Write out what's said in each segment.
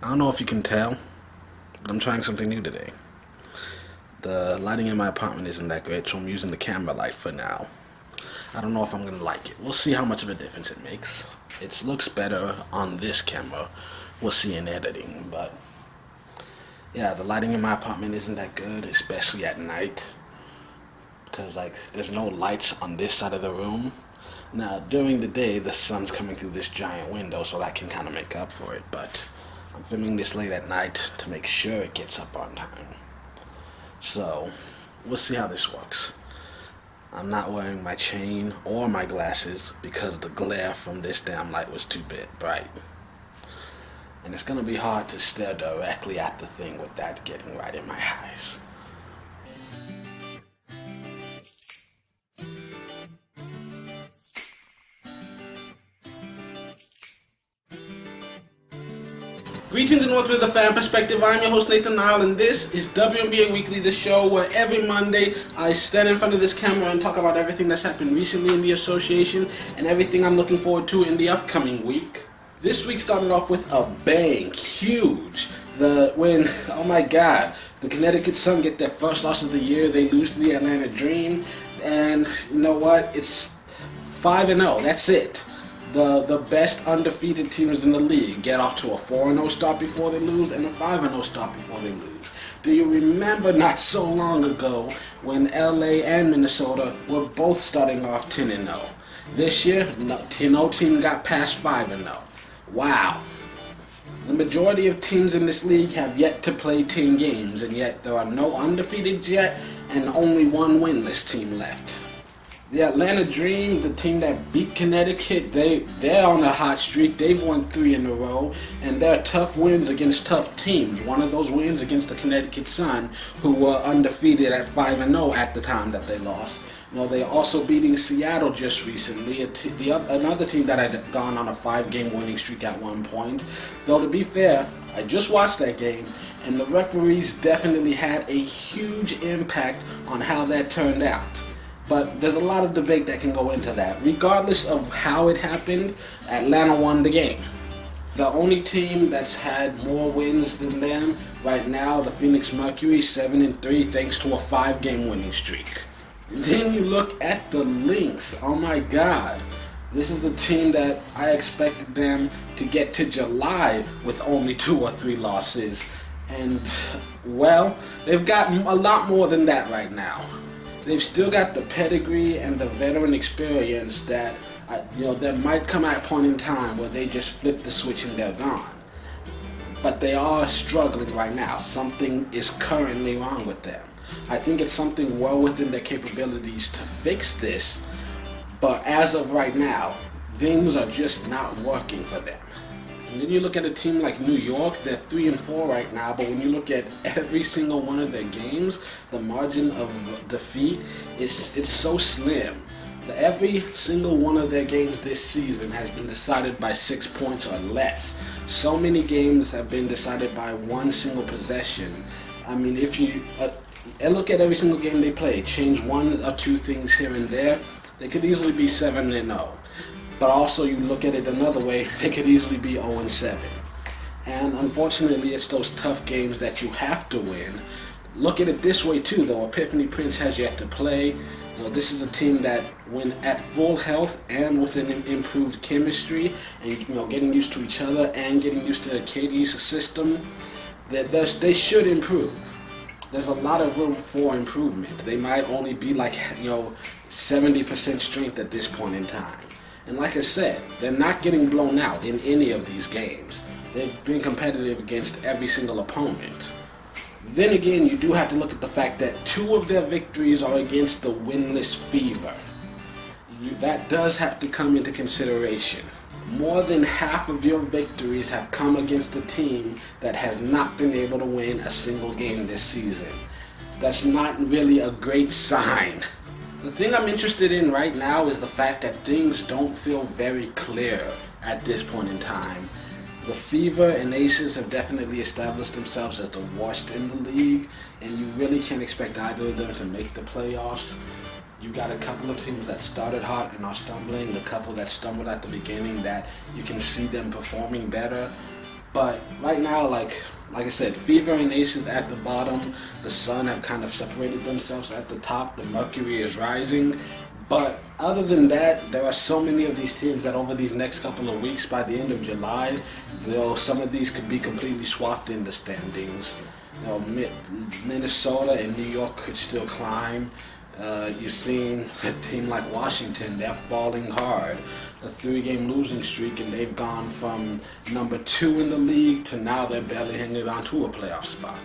I don't know if you can tell, but I'm trying something new today. The lighting in my apartment isn't that great, so I'm using the camera light for now. I don't know if I'm going to like it. We'll see how much of a difference it makes. It looks better on this camera. We'll see in editing, but yeah, the lighting in my apartment isn't that good, especially at night, because there's no lights on this side of the room. Now, during the day, the sun's coming through this giant window, so that can kind of make up for it, but I'm filming this late at night to make sure it gets up on time. So, we'll see how this works. I'm not wearing my chain or my glasses because the glare from this damn light was too bright. And it's gonna be hard to stare directly at the thing with that getting right in my eyes. Greetings and welcome to the Fan Perspective. I'm your host Nathan Nile, and this is WNBA Weekly, the show where every Monday I stand in front of this camera and talk about everything that's happened recently in the association and everything I'm looking forward to in the upcoming week. This week started off with a bang, huge. Oh my God, the Connecticut Sun get their first loss of the year. They lose to the Atlanta Dream, and you know what? It's 5-0. That's it. The best undefeated teams in the league get off to a 4-0 start before they lose and a 5-0 start before they lose. Do you remember not so long ago when LA and Minnesota were both starting off 10-0? This year, no team got past 5-0. Wow. The majority of teams in this league have yet to play 10 games, and yet there are no undefeateds yet and only one winless team left. The Atlanta Dream, the team that beat Connecticut, they're on a hot streak. They've won 3 in a row, and they're tough wins against tough teams. One of those wins against the Connecticut Sun, who were undefeated at 5-0 at the time that they lost. You know, they're also beating Seattle just recently, another team that had gone on a 5-game winning streak at one point. Though to be fair, I just watched that game, and the referees definitely had a huge impact on how that turned out. But there's a lot of debate that can go into that. Regardless of how it happened, Atlanta won the game. The only team that's had more wins than them right now, the Phoenix Mercury, 7-3, thanks to a 5-game winning streak. And then you look at the Lynx. Oh my God. This is the team that I expected them to get to July with only 2 or 3 losses. And, well, they've got a lot more than that right now. They've still got the pedigree and the veteran experience that, there might come at a point in time where they just flip the switch and they're gone. But they are struggling right now. Something is currently wrong with them. I think it's something well within their capabilities to fix this, but as of right now, things are just not working for them. And then you look at a team like New York, they're 3-4 right now, but when you look at every single one of their games, the margin of defeat it's so slim. Every single one of their games this season has been decided by 6 points or less. So many games have been decided by one single possession. I mean, if you look at every single game they play, change 1 or 2 things here and there, they could easily be 7-0. But also, you look at it another way, they could easily be 0-7. And unfortunately, it's those tough games that you have to win. Look at it this way too, though. Epiphany Prince has yet to play. This is a team that, when at full health and with an improved chemistry, and getting used to each other and getting used to Katie's system, they should improve. There's a lot of room for improvement. They might only be 70% strength at this point in time. And like I said, they're not getting blown out in any of these games. They've been competitive against every single opponent. Then again, you do have to look at the fact that 2 of their victories are against the winless Fever. That does have to come into consideration. More than half of your victories have come against a team that has not been able to win a single game this season. That's not really a great sign. The thing I'm interested in right now is the fact that things don't feel very clear at this point in time. The Fever and Aces have definitely established themselves as the worst in the league, and you really can't expect either of them to make the playoffs. You got a couple of teams that started hot and are stumbling, a couple that stumbled at the beginning that you can see them performing better. But right now, like I said, Fever and Aces at the bottom. The Sun have kind of separated themselves at the top. The Mercury is rising. But other than that, there are so many of these teams that over these next couple of weeks, by the end of July, some of these could be completely swapped in the standings. Minnesota and New York could still climb. You've seen a team like Washington, they're falling hard. A 3-game losing streak, and they've gone from number 2 in the league to now they're barely hanging on to a playoff spot.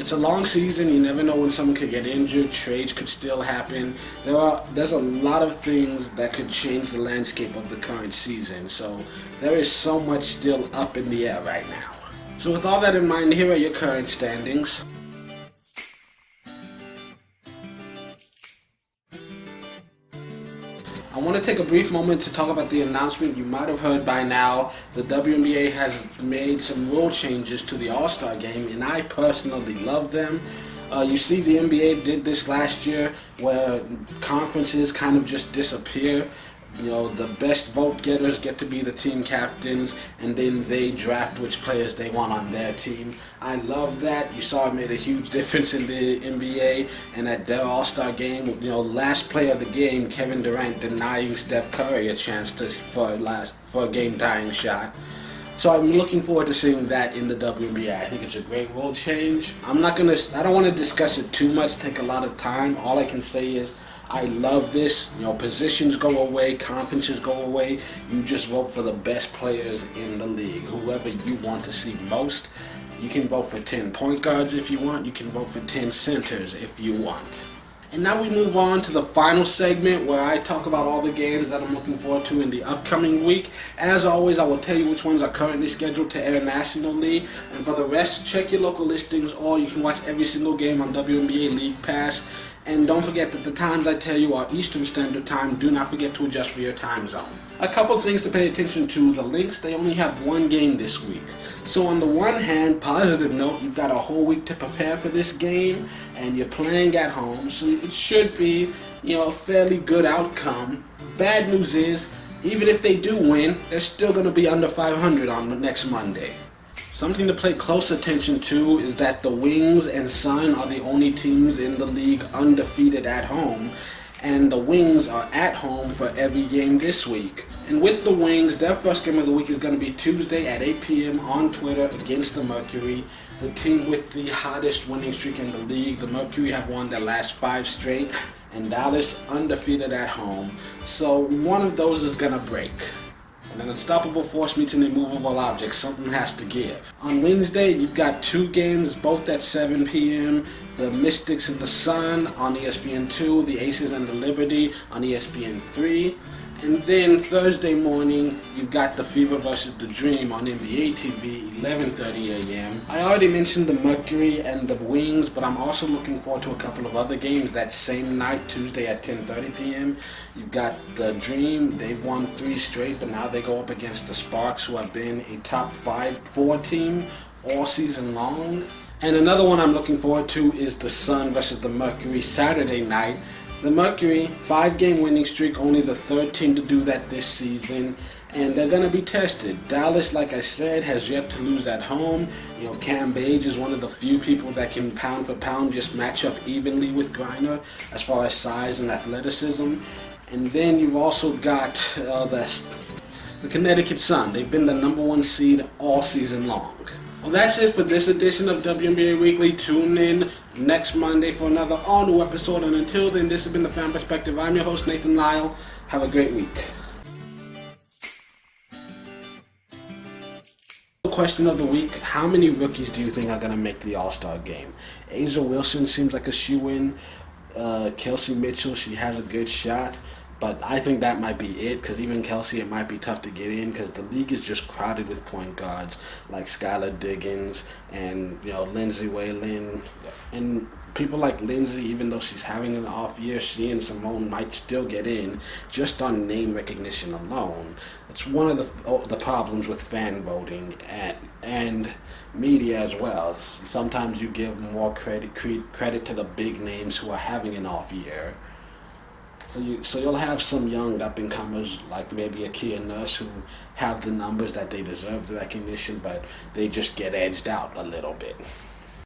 It's a long season. You never know when someone could get injured. Trades could still happen. There's a lot of things that could change the landscape of the current season. So there is so much still up in the air right now. So with all that in mind, here are your current standings. I want to take a brief moment to talk about the announcement you might have heard by now. The WNBA has made some rule changes to the All-Star game, and I personally love them. You see, the NBA did this last year where conferences kind of just disappear. The best vote getters get to be the team captains, and then they draft which players they want on their team. I love that. You saw it made a huge difference in the NBA, and at their All-Star game, last play of the game, Kevin Durant denying Steph Curry a chance for a game-tying shot. So I'm looking forward to seeing that in the WNBA. I think it's a great rule change. I don't want to discuss it too much, take a lot of time. All I can say is I love this. Positions go away, conferences go away. You just vote for the best players in the league, whoever you want to see most. You can vote for 10 point guards if you want. You can vote for 10 centers if you want. And now we move on to the final segment where I talk about all the games that I'm looking forward to in the upcoming week. As always, I will tell you which ones are currently scheduled to air nationally. And for the rest, check your local listings, or you can watch every single game on WNBA League Pass. And don't forget that the times I tell you are Eastern Standard Time. Do not forget to adjust for your time zone. A couple things to pay attention to. The Lynx, they only have one game this week. So on the one hand, positive note, you've got a whole week to prepare for this game, and you're playing at home, so it should be, a fairly good outcome. Bad news is, even if they do win, they're still going to be under 500 on the next Monday. Something to pay close attention to is that the Wings and Sun are the only teams in the league undefeated at home, and the Wings are at home for every game this week. And with the Wings, their first game of the week is going to be Tuesday at 8 p.m. on Twitter against the Mercury, the team with the hottest winning streak in the league. The Mercury have won their last 5 straight, and Dallas undefeated at home. So one of those is going to break. When an unstoppable force meets an immovable object, something has to give. On Wednesday, you've got 2 games, both at 7 p.m. The Mystics and the Sun on ESPN2, the Aces and the Liberty on ESPN3. And then Thursday morning, you've got the Fever versus the Dream on NBA TV, 11:30 a.m. I already mentioned the Mercury and the Wings, but I'm also looking forward to a couple of other games that same night, Tuesday at 10:30 p.m. You've got the Dream. They've won 3 straight, but now they go up against the Sparks, who have been a top 4 team all season long. And another one I'm looking forward to is the Sun versus the Mercury Saturday night. The Mercury, 5-game winning streak, only the 3rd team to do that this season, and they're going to be tested. Dallas, like I said, has yet to lose at home. Cam Page is one of the few people that can pound for pound just match up evenly with Griner as far as size and athleticism. And then you've also got the Connecticut Sun. They've been the number 1 seed all season long. Well, that's it for this edition of WNBA Weekly. Tune in next Monday for another all-new episode. And until then, this has been The Fan Perspective. I'm your host, Nathan Lyle. Have a great week. Question of the week: how many rookies do you think are going to make the All-Star game? A'ja Wilson seems like a shoo-in. Kelsey Mitchell, she has a good shot. But I think that might be it, because even Kelsey, it might be tough to get in, because the league is just crowded with point guards like Skylar Diggins and Lindsay Whalen, and people like Lindsay. Even though she's having an off year, she and Simone might still get in just on name recognition alone. It's one of the problems with fan voting and media as well. Sometimes you give more credit to the big names who are having an off year. So you'll have some young up-and-comers like maybe a Kia Nurse who have the numbers that they deserve the recognition, but they just get edged out a little bit.